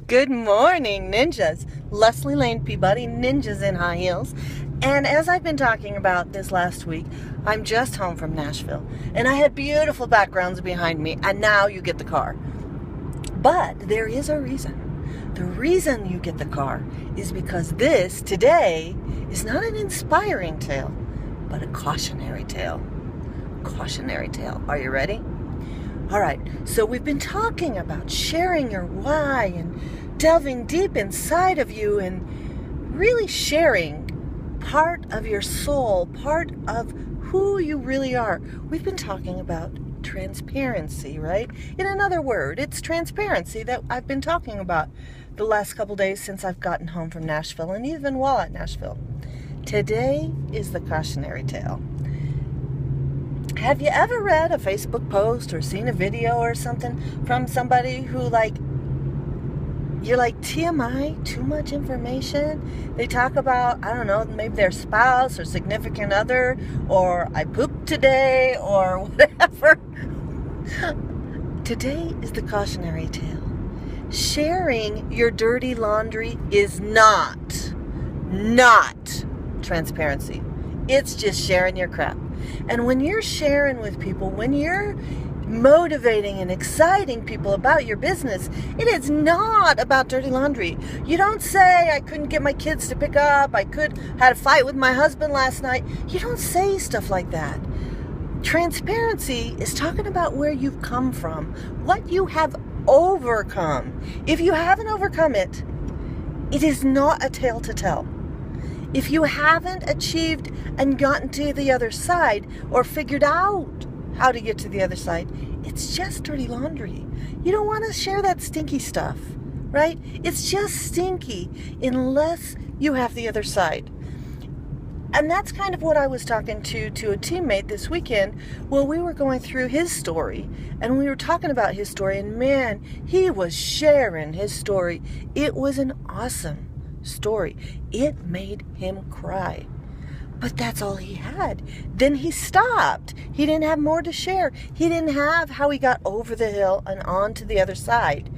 Good morning, ninjas. Leslie Lane Peabody, Ninjas in High Heels. And as I've been talking about this last week, I'm just home from Nashville. And I had beautiful backgrounds behind me, and now you get the car. But there is a reason. The reason you get the car is because this, today, is not an inspiring tale, but a cautionary tale. Cautionary tale. Are you ready? All right, so we've been talking about sharing your why and delving deep inside of you and really sharing part of your soul, part of who you really are. We've been talking about transparency, right? In another word, it's transparency that I've been talking about the last couple days since I've gotten home from Nashville and even while at Nashville. Today is the cautionary tale. Have you ever read a Facebook post or seen a video or something from somebody who you're like, TMI, too much information? They talk about, I don't know, maybe their spouse or significant other, or I pooped today, or whatever. Today is the cautionary tale. Sharing your dirty laundry is not transparency. It's just sharing your crap. And when you're sharing with people, when you're motivating and exciting people about your business, it is not about dirty laundry. You don't say, I couldn't get my kids to pick up, had a fight with my husband last night. You don't say stuff like that. Transparency is talking about where you've come from, what you have overcome. If you haven't overcome it, it is not a tale to tell. If you haven't achieved and gotten to the other side or figured out how to get to the other side, it's just dirty laundry. You don't want to share that stinky stuff, right? It's just stinky unless you have the other side. And that's kind of what I was talking to a teammate this weekend. Well, we were going through his story and we were talking about his story, and man, he was sharing his story. It was an awesome story. It made him cry. But that's all he had. Then he stopped. He didn't have more to share. He didn't have how he got over the hill and on to the other side.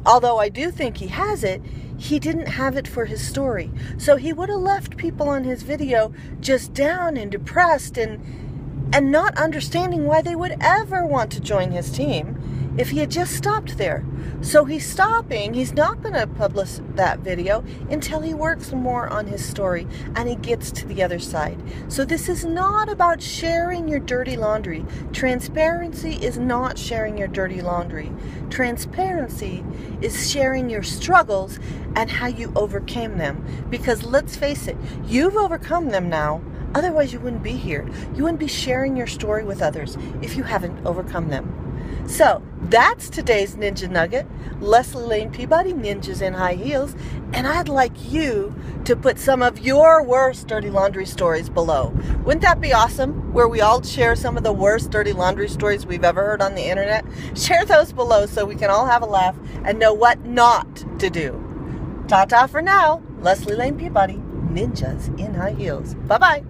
Although I do think he has it, he didn't have it for his story. So he would have left people on his video just down and depressed and not understanding why they would ever want to join his team if he had just stopped there. So he's stopping. He's not going to publish that video until he works more on his story and he gets to the other side. So this is not about sharing your dirty laundry. Transparency is not sharing your dirty laundry. Transparency is sharing your struggles and how you overcame them. Because let's face it, you've overcome them now. Otherwise you wouldn't be here. You wouldn't be sharing your story with others if you haven't overcome them. So that's today's Ninja Nugget. Leslie Lane Peabody, Ninjas in High Heels. And I'd like you to put some of your worst dirty laundry stories below. Wouldn't that be awesome? Where we all share some of the worst dirty laundry stories we've ever heard on the internet. Share those below so we can all have a laugh and know what not to do. Ta-ta for now. Leslie Lane Peabody, Ninjas in High Heels. Bye-bye.